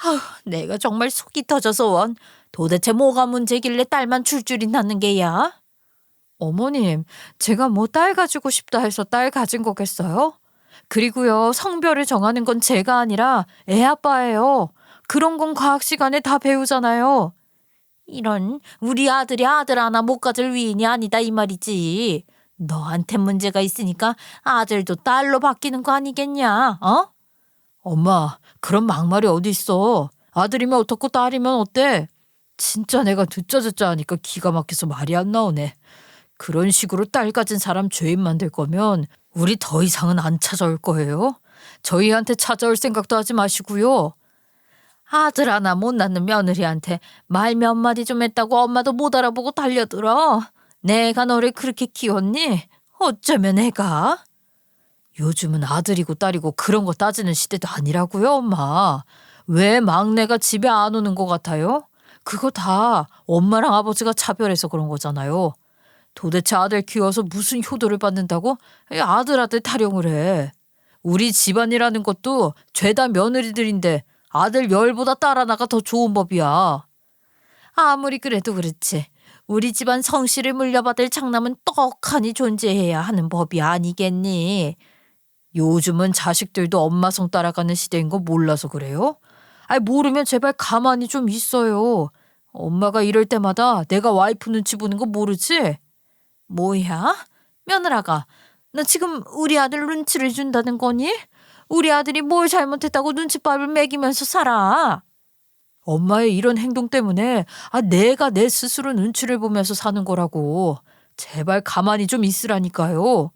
아휴, 내가 정말 속이 터져서 원. 도대체 뭐가 문제길래 딸만 줄줄이 낳는 게야? 어머님, 제가 뭐 딸 가지고 싶다 해서 딸 가진 거겠어요? 그리고요, 성별을 정하는 건 제가 아니라 애 아빠예요. 그런 건 과학 시간에 다 배우잖아요. 이런 우리 아들이 아들 하나 못 가질 위인이 아니다 이 말이지. 너한테 문제가 있으니까 아들도 딸로 바뀌는 거 아니겠냐? 어? 엄마, 그런 막말이 어디 있어. 아들이면 어떻고 딸이면 어때? 진짜 내가 듣자 하니까 기가 막혀서 말이 안 나오네. 그런 식으로 딸 가진 사람 죄인 만들 거면 우리 더 이상은 안 찾아올 거예요. 저희한테 찾아올 생각도 하지 마시고요. 아들 하나 못 낳는 며느리한테 말 몇 마디 좀 했다고 엄마도 못 알아보고 달려들어. 내가 너를 그렇게 키웠니? 어쩌면 애가? 요즘은 아들이고 딸이고 그런 거 따지는 시대도 아니라고요, 엄마. 왜 막내가 집에 안 오는 것 같아요? 그거 다 엄마랑 아버지가 차별해서 그런 거잖아요. 도대체 아들 키워서 무슨 효도를 받는다고 아들 타령을 해. 우리 집안이라는 것도 죄다 며느리들인데 아들 열보다 딸 하나가 더 좋은 법이야. 아무리 그래도 그렇지. 우리 집안 성씨를 물려받을 장남은 떡하니 존재해야 하는 법이 아니겠니? 요즘은 자식들도 엄마 성 따라가는 시대인 거 몰라서 그래요? 아니 모르면 제발 가만히 좀 있어요. 엄마가 이럴 때마다 내가 와이프 눈치 보는 거 모르지? 뭐야? 며느라가, 너 지금 우리 아들 눈치를 준다는 거니? 우리 아들이 뭘 잘못했다고 눈칫밥을 먹이면서 살아? 엄마의 이런 행동 때문에 내가 내 스스로 눈치를 보면서 사는 거라고. 제발 가만히 좀 있으라니까요.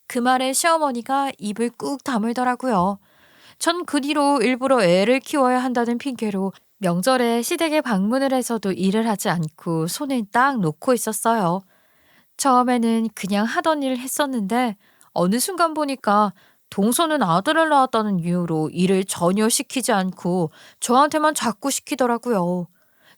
그 말에 시어머니가 입을 꾹 다물더라고요. 전 그 뒤로 일부러 애를 키워야 한다는 핑계로 명절에 시댁에 방문을 해서도 일을 하지 않고 손을 딱 놓고 있었어요. 처음에는 그냥 하던 일을 했었는데 어느 순간 보니까 동서는 아들을 낳았다는 이유로 일을 전혀 시키지 않고 저한테만 자꾸 시키더라고요.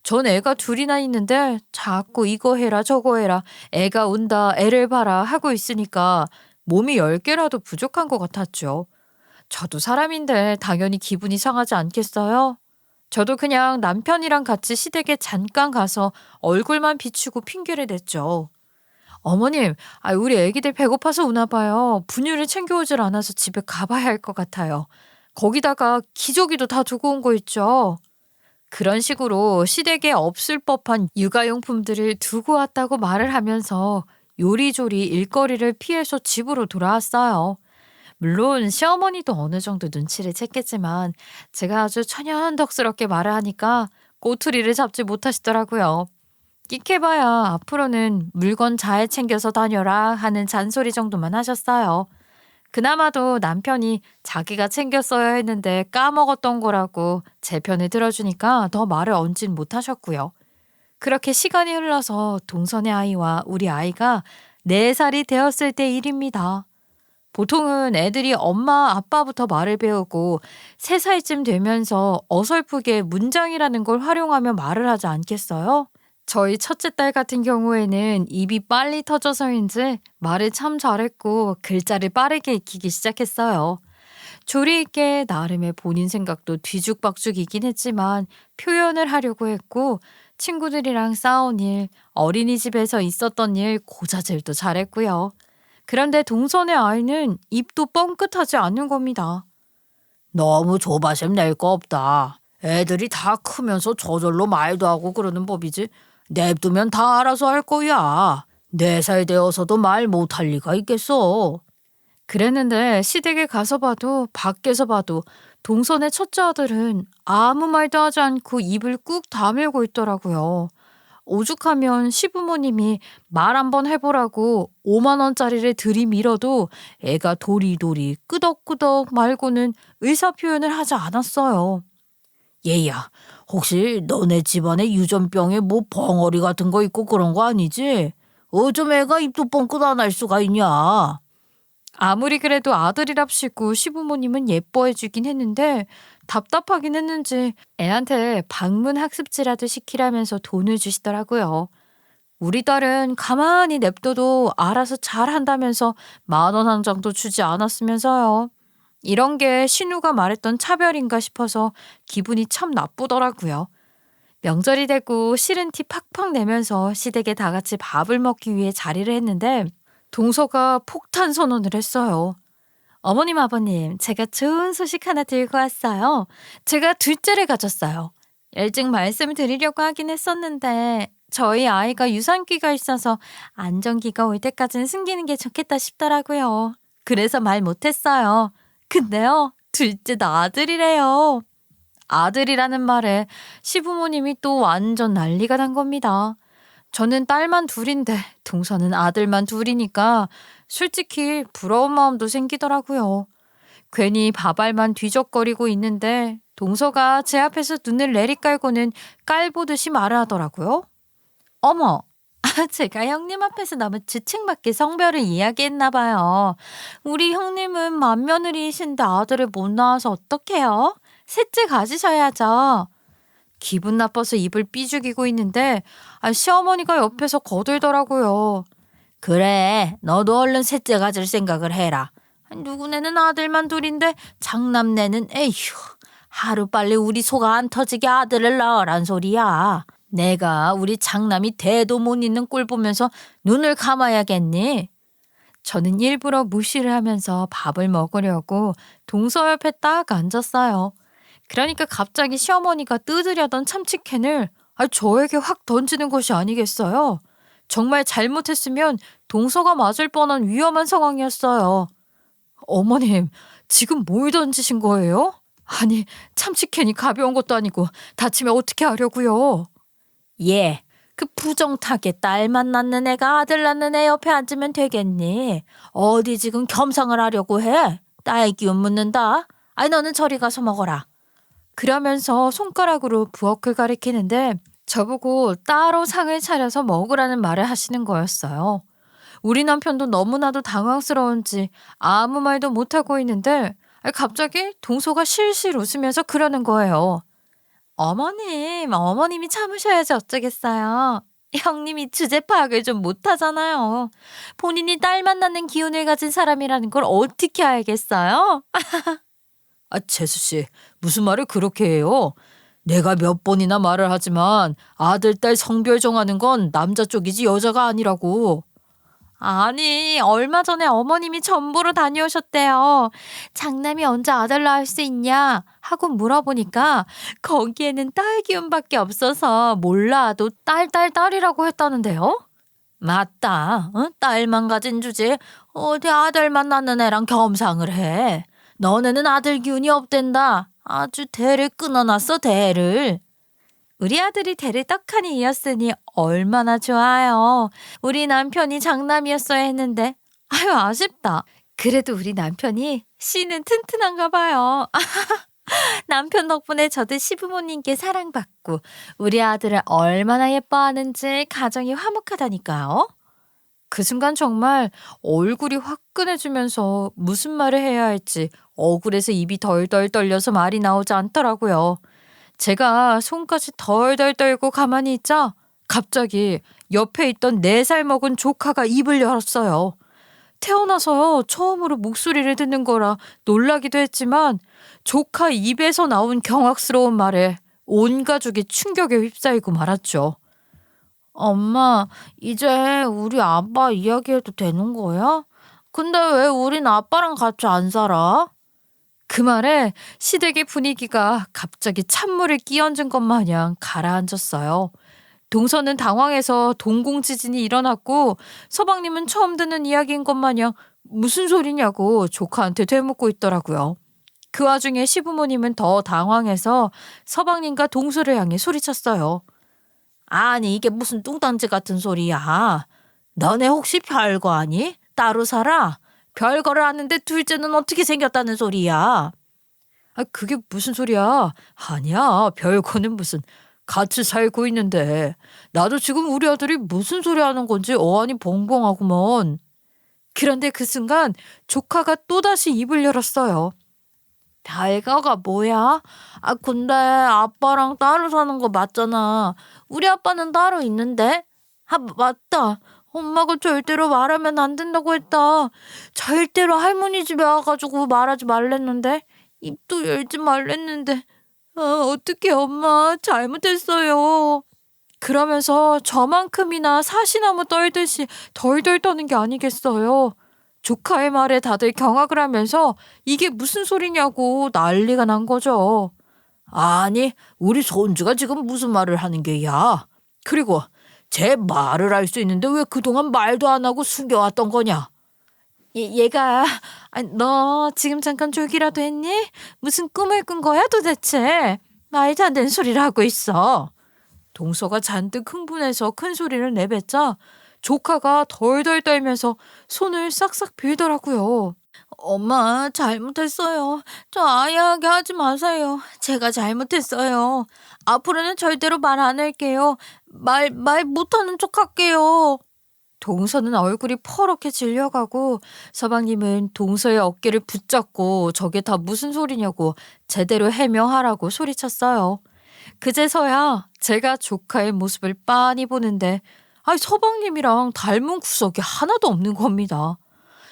전 애가 둘이나 있는데 자꾸 이거 해라 저거 해라 애가 온다 애를 봐라 하고 있으니까 몸이 10개라도 부족한 것 같았죠. 저도 사람인데 당연히 기분이 상하지 않겠어요? 저도 그냥 남편이랑 같이 시댁에 잠깐 가서 얼굴만 비추고 핑계를 댔죠. 어머님, 우리 애기들 배고파서 오나 봐요. 분유를 챙겨오질 않아서 집에 가봐야 할 것 같아요. 거기다가 기저귀도 다 두고 온 거 있죠. 그런 식으로 시댁에 없을 법한 육아용품들을 두고 왔다고 말을 하면서 요리조리 일거리를 피해서 집으로 돌아왔어요. 물론 시어머니도 어느 정도 눈치를 챘겠지만 제가 아주 천연덕스럽게 말을 하니까 꼬투리를 잡지 못하시더라고요. 끽해봐야 앞으로는 물건 잘 챙겨서 다녀라 하는 잔소리 정도만 하셨어요. 그나마도 남편이 자기가 챙겼어야 했는데 까먹었던 거라고 제 편을 들어주니까 더 말을 얹진 못하셨고요. 그렇게 시간이 흘러서 동선의 아이와 우리 아이가 4살이 되었을 때 일입니다. 보통은 애들이 엄마, 아빠부터 말을 배우고 3살쯤 되면서 어설프게 문장이라는 걸 활용하며 말을 하지 않겠어요? 저희 첫째 딸 같은 경우에는 입이 빨리 터져서인지 말을 참 잘했고 글자를 빠르게 익히기 시작했어요. 조리 있게 나름의 본인 생각도 뒤죽박죽이긴 했지만 표현을 하려고 했고 친구들이랑 싸운 일, 어린이집에서 있었던 일 고자질도 잘했고요. 그런데 동선의 아이는 입도 뻥끗하지 않는 겁니다. 너무 조바심 낼 거 없다. 애들이 다 크면서 저절로 말도 하고 그러는 법이지. 냅두면 다 알아서 할 거야. 4살 되어서도 말 못할 리가 있겠어. 그랬는데 시댁에 가서 봐도 밖에서 봐도 동선의 첫째 아들은 아무 말도 하지 않고 입을 꾹 다물고 있더라고요. 오죽하면 시부모님이 말 한번 해보라고 5만 원짜리를 들이밀어도 애가 도리도리 끄덕끄덕 말고는 의사표현을 하지 않았어요. 얘야, 혹시 너네 집안에 유전병에 뭐 벙어리 같은 거 있고 그런 거 아니지? 어쩜 애가 입도 뻥끗 안 할 수가 있냐? 아무리 그래도 아들이랍시고 시부모님은 예뻐해주긴 했는데 답답하긴 했는지 애한테 방문 학습지라도 시키라면서 돈을 주시더라고요. 우리 딸은 가만히 냅둬도 알아서 잘한다면서 10,000원 한 장도 주지 않았으면서요. 이런 게 신우가 말했던 차별인가 싶어서 기분이 참 나쁘더라고요. 명절이 되고 싫은 티 팍팍 내면서 시댁에 다 같이 밥을 먹기 위해 자리를 했는데 동서가 폭탄 선언을 했어요. 어머님, 아버님, 제가 좋은 소식 하나 들고 왔어요. 제가 둘째를 가졌어요. 일찍 말씀드리려고 하긴 했었는데 저희 아이가 유산기가 있어서 안정기가 올 때까지는 숨기는 게 좋겠다 싶더라고요. 그래서 말 못했어요. 근데요, 둘째도 아들이래요. 아들이라는 말에 시부모님이 또 완전 난리가 난 겁니다. 저는 딸만 둘인데 동서는 아들만 둘이니까 솔직히 부러운 마음도 생기더라고요. 괜히 밥알만 뒤적거리고 있는데 동서가 제 앞에서 눈을 내리깔고는 깔보듯이 말을 하더라고요. 어머, 제가 형님 앞에서 너무 주책맞게 성별을 이야기했나 봐요. 우리 형님은 맏며느리이신데 아들을 못 낳아서 어떡해요? 셋째 가지셔야죠. 기분 나빠서 입을 삐죽이고 있는데 시어머니가 옆에서 거들더라고요. 그래, 너도 얼른 셋째 가질 생각을 해라. 누구네는 아들만 둘인데 장남네는 에휴, 하루빨리 우리 속 안 터지게 아들을 낳으란 소리야. 내가 우리 장남이 대도 못 있는 꼴 보면서 눈을 감아야겠니? 저는 일부러 무시를 하면서 밥을 먹으려고 동서 옆에 딱 앉았어요. 그러니까 갑자기 시어머니가 뜯으려던 참치캔을 저에게 확 던지는 것이 아니겠어요? 정말 잘못했으면 동서가 맞을 뻔한 위험한 상황이었어요. 어머님, 지금 뭘 던지신 거예요? 아니, 참치캔이 가벼운 것도 아니고 다치면 어떻게 하려고요? 예, 그 부정타게 딸만 낳는 애가 아들 낳는 애 옆에 앉으면 되겠니? 어디 지금 겸상을 하려고 해? 딸 기운 묻는다. 아이, 너는 저리 가서 먹어라. 그러면서 손가락으로 부엌을 가리키는데 저보고 따로 상을 차려서 먹으라는 말을 하시는 거였어요. 우리 남편도 너무나도 당황스러운지 아무 말도 못하고 있는데 갑자기 동서가 실실 웃으면서 그러는 거예요. 어머님이 참으셔야지 어쩌겠어요. 형님이 주제 파악을 좀 못하잖아요. 본인이 딸 만나는 기운을 가진 사람이라는 걸 어떻게 알겠어요? 재수 씨, 무슨 말을 그렇게 해요? 내가 몇 번이나 말을 하지만 아들, 딸 성별 정하는 건 남자 쪽이지 여자가 아니라고. 아니, 얼마 전에 어머님이 전보로 다녀오셨대요. 장남이 언제 아들 낳을 수 있냐 하고 물어보니까 거기에는 딸 기운밖에 없어서 몰라도 딸이라고 했다는데요. 맞다. 딸만 가진 주제 어디 아들만 낳는 애랑 겸상을 해. 너네는 아들 기운이 없댄다. 아주 대를 끊어놨어, 대를. 우리 아들이 대를 떡하니 이었으니 얼마나 좋아요. 우리 남편이 장남이었어야 했는데 아쉽다. 그래도 우리 남편이 씨는 튼튼한가 봐요. 남편 덕분에 저도 시부모님께 사랑받고 우리 아들을 얼마나 예뻐하는지 가정이 화목하다니까요. 그 순간 정말 얼굴이 화끈해지면서 무슨 말을 해야 할지 억울해서 입이 덜덜 떨려서 말이 나오지 않더라고요. 제가 손까지 덜덜 떨고 가만히 있자 갑자기 옆에 있던 4살 먹은 조카가 입을 열었어요. 태어나서 처음으로 목소리를 듣는 거라 놀라기도 했지만 조카 입에서 나온 경악스러운 말에 온 가족이 충격에 휩싸이고 말았죠. 엄마, 이제 우리 아빠 이야기해도 되는 거야? 근데 왜 우린 아빠랑 같이 안 살아? 그 말에 시댁의 분위기가 갑자기 찬물을 끼얹은 것 마냥 가라앉았어요. 동서는 당황해서 동공지진이 일어났고 서방님은 처음 듣는 이야기인 것 마냥 무슨 소리냐고 조카한테 되묻고 있더라고요. 그 와중에 시부모님은 더 당황해서 서방님과 동서를 향해 소리쳤어요. 아니, 이게 무슨 뚱딴지 같은 소리야. 너네 혹시 별거 아니? 따로 살아? 별거를 아는데 둘째는 어떻게 생겼다는 소리야? 아, 그게 무슨 소리야? 아니야, 별거는 무슨. 같이 살고 있는데 나도 지금 우리 아들이 무슨 소리 하는 건지 어안이 벙벙하구먼. 그런데 그 순간 조카가 또다시 입을 열었어요. 별거가 뭐야? 아, 근데 아빠랑 따로 사는 거 맞잖아. 우리 아빠는 따로 있는데? 아, 맞다. 엄마가 절대로 말하면 안 된다고 했다. 절대로 할머니 집에 와가지고 말하지 말랬는데. 입도 열지 말랬는데. 아, 어떡해, 엄마. 잘못했어요. 그러면서 저만큼이나 사시나무 떨듯이 덜덜 떠는 게 아니겠어요. 조카의 말에 다들 경악을 하면서 이게 무슨 소리냐고 난리가 난 거죠. 아니, 우리 손주가 지금 무슨 말을 하는 게야? 그리고 제 말을 할 수 있는데 왜 그동안 말도 안 하고 숨겨왔던 거냐? 얘가 너 지금 잠깐 졸기라도 했니? 무슨 꿈을 꾼 거야 도대체? 말도 안 되는 소리를 하고 있어. 동서가 잔뜩 흥분해서 큰 소리를 내뱉자 조카가 덜덜 떨면서 손을 싹싹 빌더라고요. 엄마, 잘못했어요. 저 아야하게 하지 마세요. 제가 잘못했어요. 앞으로는 절대로 말 안 할게요. 말 못하는 척 할게요. 동서는 얼굴이 퍼렇게 질려가고 서방님은 동서의 어깨를 붙잡고 저게 다 무슨 소리냐고 제대로 해명하라고 소리쳤어요. 그제서야 제가 조카의 모습을 빤히 보는데 서방님이랑 닮은 구석이 하나도 없는 겁니다.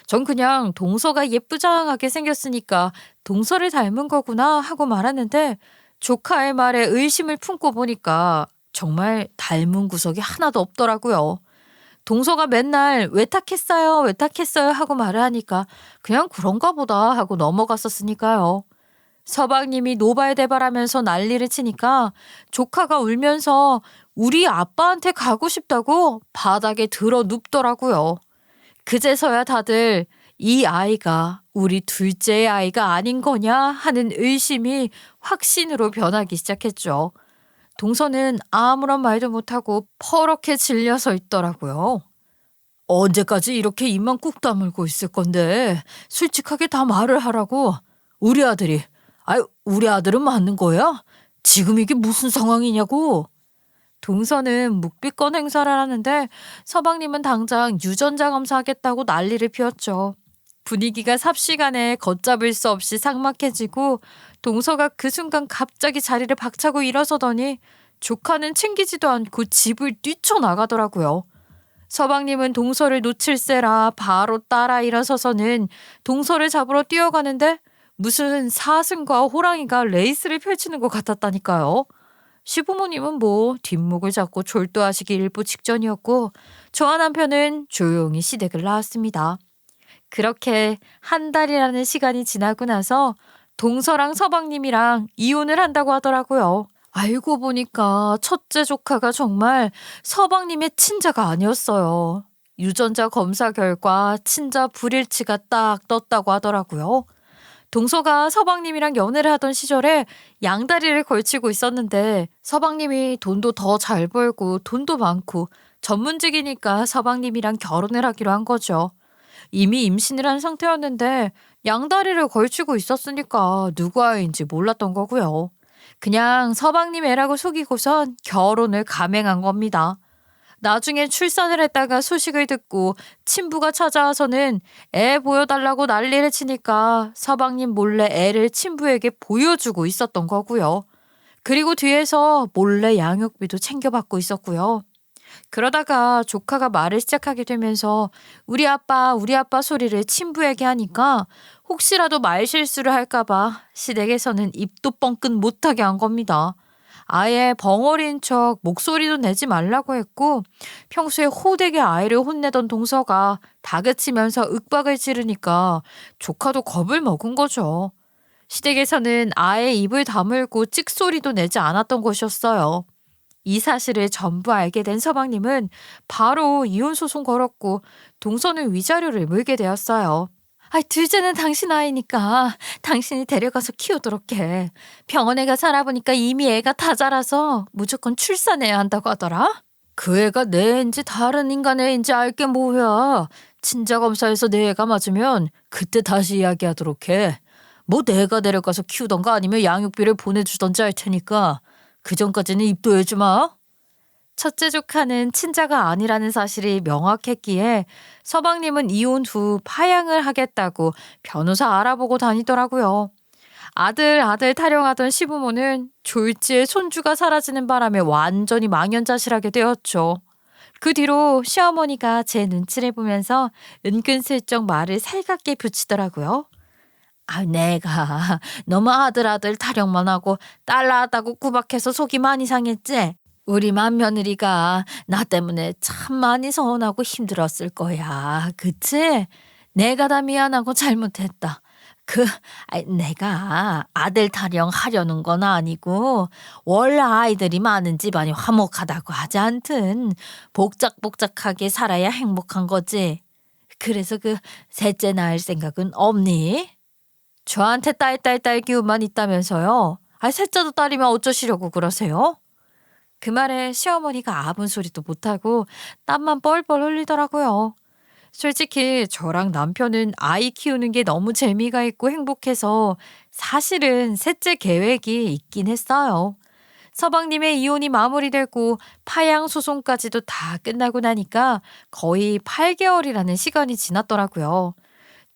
전 그냥 동서가 예쁘장하게 생겼으니까 동서를 닮은 거구나 하고 말았는데 조카의 말에 의심을 품고 보니까 정말 닮은 구석이 하나도 없더라고요. 동서가 맨날 외탁했어요 하고 말을 하니까 그냥 그런가 보다 하고 넘어갔었으니까요. 서방님이 노발대발하면서 난리를 치니까 조카가 울면서 우리 아빠한테 가고 싶다고 바닥에 들어 눕더라고요. 그제서야 다들 이 아이가 우리 둘째의 아이가 아닌 거냐 하는 의심이 확신으로 변하기 시작했죠. 동서는 아무런 말도 못하고 퍼렇게 질려서 있더라고요. 언제까지 이렇게 입만 꾹 다물고 있을 건데 솔직하게 다 말을 하라고. 우리 아들은 맞는 거야? 지금 이게 무슨 상황이냐고. 동서는 묵비권 행사를 하는데 서방님은 당장 유전자 검사하겠다고 난리를 피웠죠. 분위기가 삽시간에 걷잡을 수 없이 삭막해지고 동서가 그 순간 갑자기 자리를 박차고 일어서더니 조카는 챙기지도 않고 집을 뛰쳐나가더라고요. 서방님은 동서를 놓칠세라 바로 따라 일어서서는 동서를 잡으러 뛰어가는데 무슨 사슴과 호랑이가 레이스를 펼치는 것 같았다니까요. 시부모님은 뭐 뒷목을 잡고 졸도하시기 일부 직전이었고 저와 남편은 조용히 시댁을 나왔습니다. 그렇게 한 달이라는 시간이 지나고 나서 동서랑 서방님이랑 이혼을 한다고 하더라고요. 알고 보니까 첫째 조카가 정말 서방님의 친자가 아니었어요. 유전자 검사 결과 친자 불일치가 딱 떴다고 하더라고요. 동서가 서방님이랑 연애를 하던 시절에 양다리를 걸치고 있었는데 서방님이 돈도 더 잘 벌고 돈도 많고 전문직이니까 서방님이랑 결혼을 하기로 한 거죠. 이미 임신을 한 상태였는데 양다리를 걸치고 있었으니까 누구 아이인지 몰랐던 거고요. 그냥 서방님 애라고 속이고선 결혼을 감행한 겁니다. 나중에 출산을 했다가 소식을 듣고 친부가 찾아와서는 애 보여달라고 난리를 치니까 서방님 몰래 애를 친부에게 보여주고 있었던 거고요. 그리고 뒤에서 몰래 양육비도 챙겨받고 있었고요. 그러다가 조카가 말을 시작하게 되면서 우리 아빠 소리를 친부에게 하니까 혹시라도 말 실수를 할까봐 시댁에서는 입도 뻥끗 못하게 한 겁니다. 아예 벙어리인 척 목소리도 내지 말라고 했고 평소에 호되게 아이를 혼내던 동서가 다그치면서 윽박을 지르니까 조카도 겁을 먹은 거죠. 시댁에서는 아예 입을 다물고 찍소리도 내지 않았던 것이었어요. 이 사실을 전부 알게 된 서방님은 바로 이혼 소송 걸었고 동서는 위자료를 물게 되었어요. 둘째는 당신 아이니까 당신이 데려가서 키우도록 해. 병원에 가 살아보니까 이미 애가 다 자라서 무조건 출산해야 한다고 하더라. 그 애가 내 애인지 다른 인간의 애인지 알게 뭐야. 친자검사에서 내 애가 맞으면 그때 다시 이야기하도록 해. 뭐 내가 데려가서 키우던가 아니면 양육비를 보내주던지 할 테니까 그 전까지는 입도 열지 마. 첫째 조카는 친자가 아니라는 사실이 명확했기에 서방님은 이혼 후 파양을 하겠다고 변호사 알아보고 다니더라고요. 아들 타령하던 시부모는 졸지에 손주가 사라지는 바람에 완전히 망연자실하게 되었죠. 그 뒤로 시어머니가 제 눈치를 보면서 은근슬쩍 말을 살갑게 붙이더라고요. 내가 너무 아들 타령만 하고 딸 낳았다고 구박해서 속이 많이 상했지? 우리 맏며느리가 나 때문에 참 많이 서운하고 힘들었을 거야. 그치? 내가 다 미안하고 잘못했다. 내가 아들 타령하려는 건 아니고 원래 아이들이 많은 집안이 화목하다고 하지 않든 복작복작하게 살아야 행복한 거지. 그래서 셋째 낳을 생각은 없니? 저한테 딸 기운만 있다면서요. 셋째도 딸이면 어쩌시려고 그러세요? 그 말에 시어머니가 아무 소리도 못하고 땀만 뻘뻘 흘리더라고요. 솔직히 저랑 남편은 아이 키우는 게 너무 재미가 있고 행복해서 사실은 셋째 계획이 있긴 했어요. 서방님의 이혼이 마무리되고 파양 소송까지도 다 끝나고 나니까 거의 8개월이라는 시간이 지났더라고요.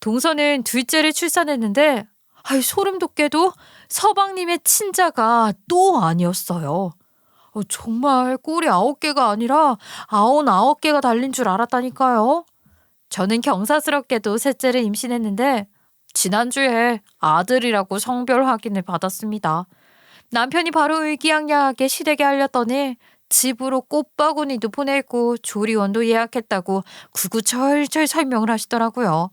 동서는 둘째를 출산했는데 소름 돋게도 서방님의 친자가 또 아니었어요. 정말 꼴이 9개가 아니라 99개가 달린 줄 알았다니까요. 저는 경사스럽게도 셋째를 임신했는데 지난주에 아들이라고 성별 확인을 받았습니다. 남편이 바로 의기양양하게 시댁에 알렸더니 집으로 꽃바구니도 보내고 조리원도 예약했다고 구구절절 설명을 하시더라고요.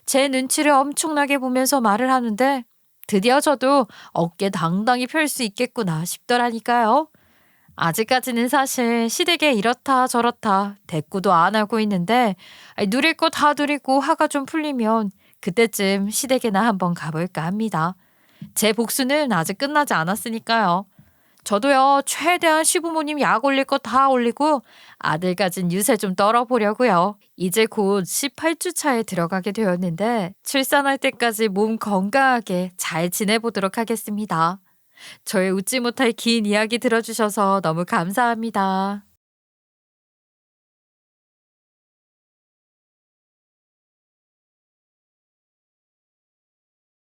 제 눈치를 엄청나게 보면서 말을 하는데 드디어 저도 어깨 당당히 펼 수 있겠구나 싶더라니까요. 아직까지는 사실 시댁에 이렇다 저렇다 대꾸도 안 하고 있는데 누릴 거 다 누리고 화가 좀 풀리면 그때쯤 시댁에나 한번 가볼까 합니다. 제 복수는 아직 끝나지 않았으니까요. 저도요 최대한 시부모님 약 올릴 거 다 올리고 아들 가진 유세 좀 떨어보려고요. 이제 곧 18주 차에 들어가게 되었는데 출산할 때까지 몸 건강하게 잘 지내보도록 하겠습니다. 저의 웃지 못할 긴 이야기 들어주셔서 너무 감사합니다.